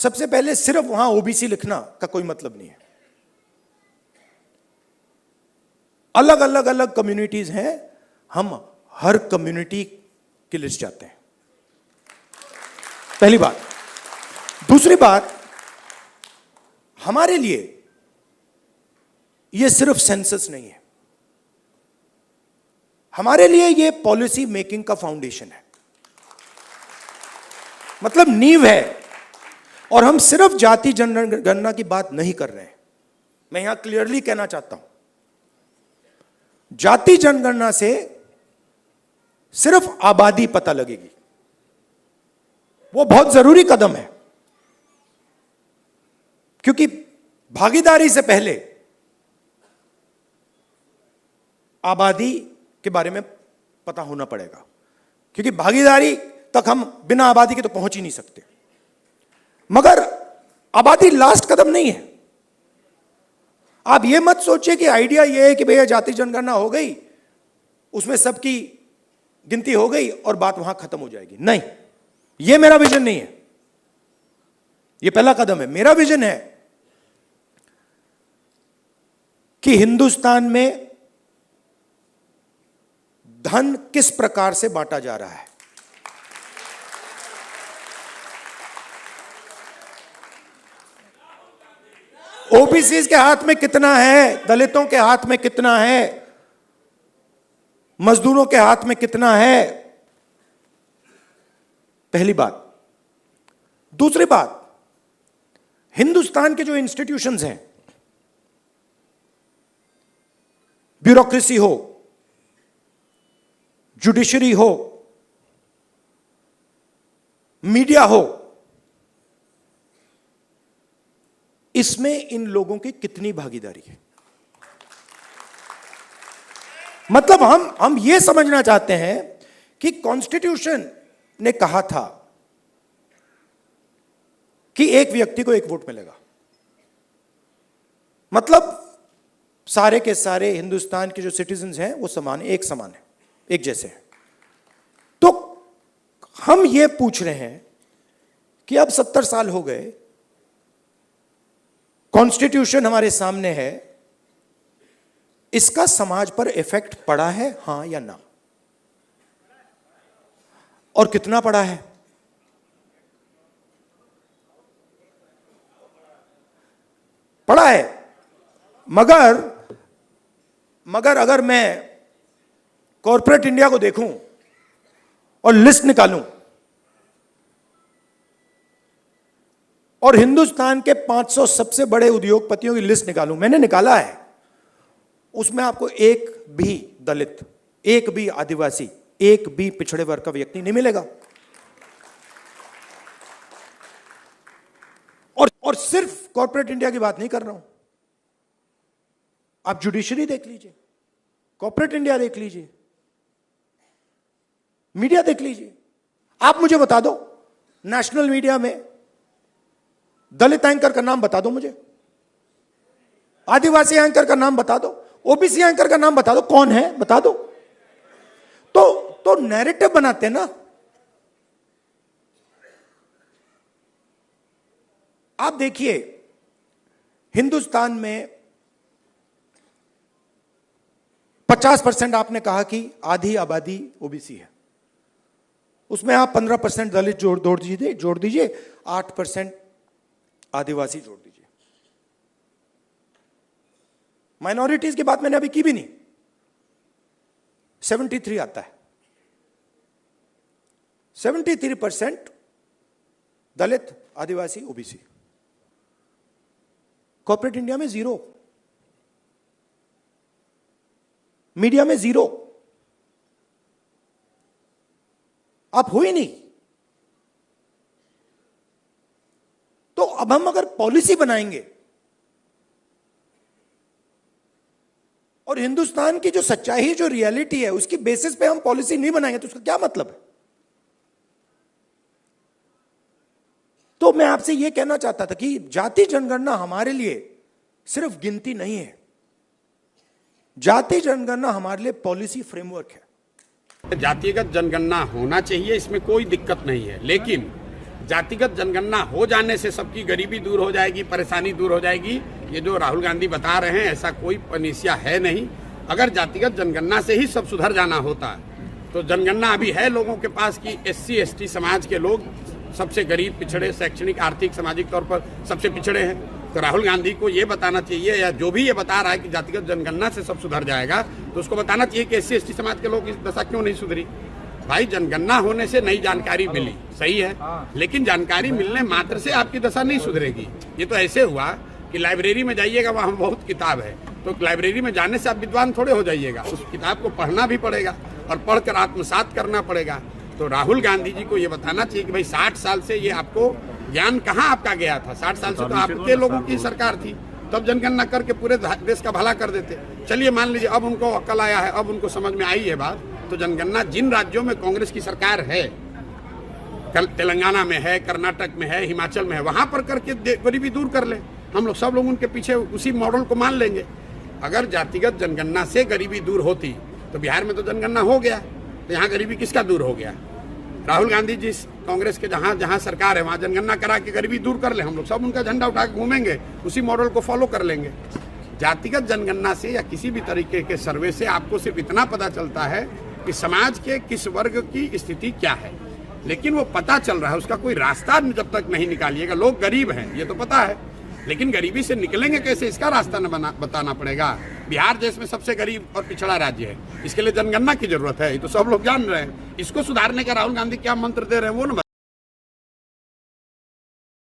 सबसे पहले सिर्फ वहां ओबीसी लिखना का कोई मतलब नहीं है। अलग अलग अलग कम्युनिटीज हैं, हम हर कम्युनिटी की लिस्ट चाहते हैं, पहली बात। दूसरी बात, हमारे लिए यह सिर्फ सेंसस नहीं है, हमारे लिए यह पॉलिसी मेकिंग का फाउंडेशन है, मतलब नींव है। और हम सिर्फ जाति जनगणना की बात नहीं कर रहे हैं, मैं यहां क्लियरली कहना चाहता हूं, जाति जनगणना से सिर्फ आबादी पता लगेगी, वो बहुत जरूरी कदम है, क्योंकि भागीदारी से पहले आबादी के बारे में पता होना पड़ेगा, क्योंकि भागीदारी तक हम बिना आबादी के तो पहुंच ही नहीं सकते। मगर आबादी लास्ट कदम नहीं है। आप यह मत सोचिए कि आइडिया यह है कि भैया जाति जनगणना हो गई, उसमें सबकी गिनती हो गई और बात वहां खत्म हो जाएगी। नहीं, यह मेरा विजन नहीं है, यह पहला कदम है। मेरा विजन है कि हिंदुस्तान में धन किस प्रकार से बांटा जा रहा है। ओबीसी के हाथ में कितना है, दलितों के हाथ में कितना है, मजदूरों के हाथ में कितना है, पहली बात। दूसरी बात, हिंदुस्तान के जो इंस्टीट्यूशंस हैं, ब्यूरोक्रेसी हो, जुडिशरी हो, मीडिया हो, इसमें इन लोगों की कितनी भागीदारी है। मतलब हम यह समझना चाहते हैं कि कॉन्स्टिट्यूशन ने कहा था कि एक व्यक्ति को एक वोट मिलेगा, मतलब सारे के सारे हिंदुस्तान के जो सिटीजन्स हैं वो समान, एक समान है, एक जैसे हैं। तो हम ये पूछ रहे हैं कि अब 70 साल हो गए, कॉन्स्टिट्यूशन हमारे सामने है, इसका समाज पर इफेक्ट पड़ा है, हां या ना, और कितना पड़ा है? पड़ा है। मगर अगर मैं कॉर्पोरेट इंडिया को देखूं और लिस्ट निकालूं और हिंदुस्तान के 500 सबसे बड़े उद्योगपतियों की लिस्ट निकालूं, मैंने निकाला है, उसमें आपको एक भी दलित, एक भी आदिवासी, एक भी पिछड़े वर्ग का व्यक्ति नहीं मिलेगा। और सिर्फ कॉर्पोरेट इंडिया की बात नहीं कर रहा हूं, आप जुडिशरी देख लीजिए, कॉर्पोरेट इंडिया देख लीजिए, मीडिया देख लीजिए। आप मुझे बता दो, नेशनल मीडिया में दलित एंकर का नाम बता दो मुझे, आदिवासी एंकर का नाम बता दो, ओबीसी एंकर का नाम बता दो, कौन है बता दो। तो नैरेटिव बनाते हैं ना। आप देखिए, हिंदुस्तान में 50% आपने कहा कि आधी आबादी ओबीसी है, उसमें आप 15% दलित जोड़ दीजिए, 8% आदिवासी जोड़ दीजिए। माइनॉरिटीज की बात मैंने अभी की भी नहीं, 73 आता है। 73% दलित, आदिवासी, ओबीसी। कॉर्पोरेट इंडिया में 0, मीडिया में 0, आप हो ही नहीं। तो अब हम अगर पॉलिसी बनाएंगे और हिंदुस्तान की जो सच्चाई, जो रियलिटी है, उसकी बेसिस पे हम पॉलिसी नहीं बनाएंगे तो उसका क्या मतलब है? तो मैं आपसे यह कहना चाहता था कि जाति जनगणना हमारे लिए सिर्फ गिनती नहीं है, जाति जनगणना हमारे लिए पॉलिसी फ्रेमवर्क है। जातिगत जनगणना होना चाहिए, इसमें कोई दिक्कत नहीं है, लेकिन जातिगत जनगणना हो जाने से सबकी गरीबी दूर हो जाएगी, परेशानी दूर हो जाएगी, ये जो राहुल गांधी बता रहे हैं ऐसा कोई पनिसिया है नहीं। अगर जातिगत जनगणना से ही सब सुधर जाना होता तो जनगणना अभी है लोगों के पास कि SC ST समाज के लोग सबसे गरीब, पिछड़े, शैक्षणिक, आर्थिक, सामाजिक तौर पर सबसे पिछड़े हैं। तो राहुल गांधी को ये बताना चाहिए, या जो भी ये बता रहा है कि जातिगत जनगणना से सब सुधर जाएगा, तो उसको बताना चाहिए कि SC ST समाज के लोग इस दशा क्यों नहीं सुधरी। भाई जनगणना होने से नई जानकारी मिली, सही है, लेकिन जानकारी मिलने मात्र से आपकी दशा नहीं सुधरेगी। ये तो ऐसे हुआ कि लाइब्रेरी में जाइएगा, वहाँ बहुत किताब है, तो लाइब्रेरी में जाने से आप विद्वान थोड़े हो जाइएगा, उस किताब को पढ़ना भी पड़ेगा और पढ़कर आत्मसात करना पड़ेगा। तो राहुल गांधी जी को ये बताना चाहिए कि भाई 60 साल से ये आपको ज्ञान कहाँ आपका गया था। 60 साल से तो आपके लोगों की सरकार थी, तब जनगणना करके पूरे देश का भला कर देते। चलिए मान लीजिए अब उनको अक्ल आया है, अब उनको समझ में आई है बात, तो जनगणना जिन राज्यों में कांग्रेस की सरकार है, तेलंगाना में है, कर्नाटक में है, हिमाचल में है, वहां पर करके गरीबी दूर कर ले। हम लोग सब लोग उनके पीछे उसी मॉडल को मान लेंगे। अगर जातिगत जनगणना से गरीबी दूर होती तो बिहार में तो जनगणना हो गया, तो यहाँ गरीबी किसका दूर हो गया। राहुल गांधी जी कांग्रेस के जहाँ जहाँ सरकार है वहाँ जनगणना करा के गरीबी दूर कर ले, हम लोग सब उनका झंडा उठा के घूमेंगे, उसी मॉडल को फॉलो कर लेंगे। जातिगत जनगणना से या किसी भी तरीके के सर्वे से आपको सिर्फ इतना पता चलता है कि समाज के किस वर्ग की स्थिति क्या है, लेकिन वो पता चल रहा है, उसका कोई रास्ता जब तक नहीं निकालिएगा। लोग गरीब हैं ये तो पता है, लेकिन गरीबी से निकलेंगे कैसे इसका रास्ता न बताना पड़ेगा। बिहार देश में सबसे गरीब और पिछड़ा राज्य है, इसके लिए जनगणना की जरूरत है, ये तो सब लोग जान रहे हैं। इसको सुधारने का राहुल गांधी क्या मंत्र दे रहे हैं वो न